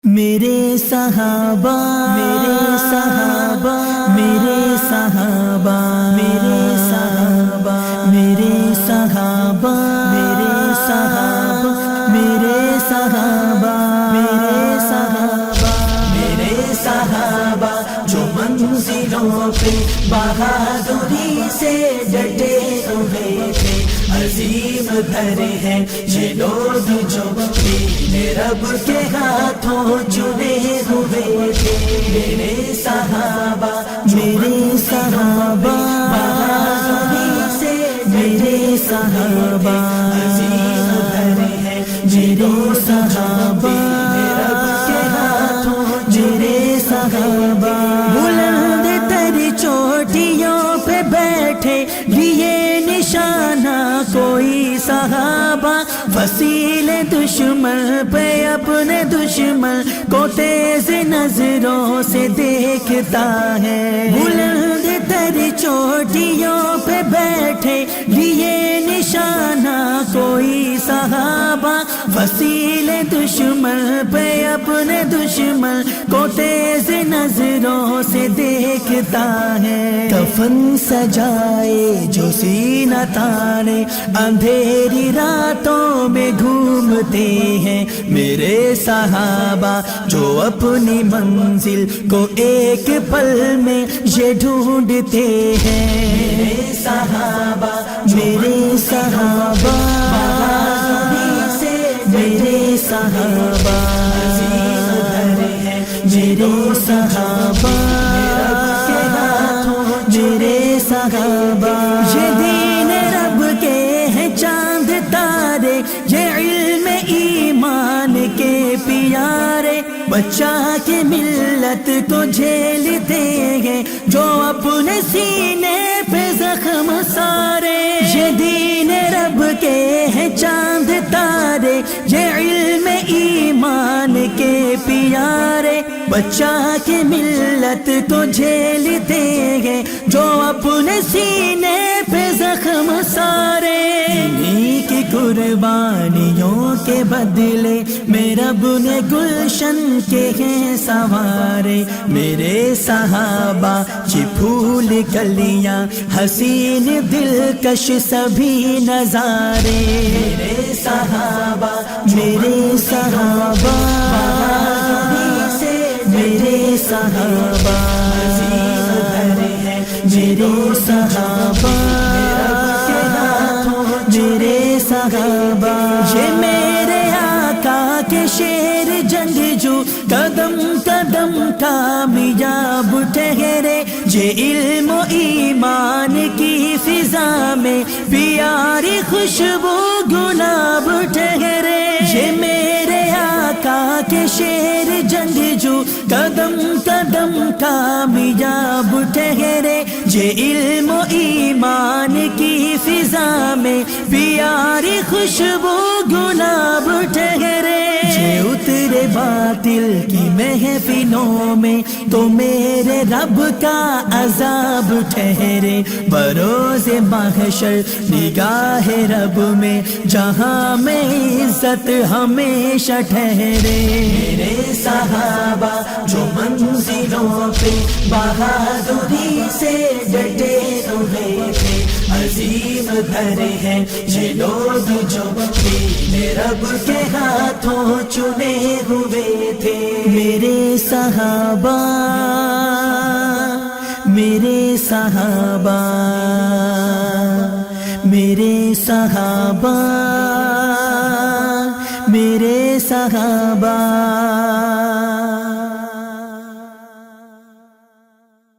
میرے صحابہ میرے صحابہ میرے صحابہ میرے صحابہ میرے صحابہ میرے صحابہ میرے صحابہ میرے صحابہ میرے صحابہ جو منزلوں پہ بہادری سے ڈٹے ہوئے تھے، عظیم در ہیں یہ لوگ جو اپنے رب کے ہاتھوں چنے ہوئے تھے۔ میرے صحابہ میرے صحابہ بہادری سے میرے صحابہ عظیم در ہیں میرے صحابہ رب کے ہاتھوں میرے صحابہ بلند تر چوٹیوں پہ بیٹھے لیے نشانہ کوئی صحابہ، فصیل دشمن پہ اپنے دشمن کو تیز نظروں سے دیکھتا ہے۔ بلند تر چوٹیوں پہ بیٹھے لیے نشانہ کوئی صحابہ، فصیل دشمن پہ اپنے دشمن کو تیز نظروں سے دیکھتا ہے۔ کفن سجائے جو سینہ تانے اندھیری راتوں میں گھومتے ہیں، میرے صحابہ جو اپنی منزل کو ایک پل میں یہ ڈھونڈتے ہیں۔ میرے صحابہ میرے صحابہ میرے صحابہ میرے صحابہ میرے صحابہ یہ دین رب کے ہیں چاند تارے، یہ علم ایمان کے پیارے، بچہ کی ملت کو جھیلتے ہیں جو اپنے سینے پہ زخم سارے۔ یہ دین رب کے ہیں چاند تارے، یہ علم ایمان کے پیارے، بچہ کی ملت کو جھیلتے ہیں جو اپنے سینے پہ زخم سارے۔ انہی کی قربانیوں کے بدلے میں رب نے گلشن کے ہیں سوارے، میرے صحابہ چی پھول کلیاں حسین دلکش سبھی نظارے۔ میرے صحابہ میرے صحابہ میرے صحابہ میرے صحابہ میرے صحابہ یہ میرے آقا کے شیر جنگجو قدم قدم کامیاب ٹھہرے، یہ علم و ایمان کی فضا میں پیاری خوشبو گلاب ٹھہرے۔ یہ میرے آقا کے شیر جنگجو قدم قدم کامیاب ٹھہرے، یہ علم و ایمان کی فضا میں پیاری خوشبو گلاب ٹھہرے۔ یہ اترے باطل کی محفلوں میں تو میرے رب کا عذاب ٹھہرے، بروز محشر نگاہ رب میں جہاں میں عزت ہمیشہ ٹھہرے۔ میرے صحابہ جو منزلوں پہ بہادری سے ڈٹے ہوئے تھے، عظیم در ہیں یہ لوگ جو اپنے رب کے ہاتھوں چنے ہوئے تھے۔ میرے صحابہ میرے صحابہ میرے صحابہ میرے صحابہ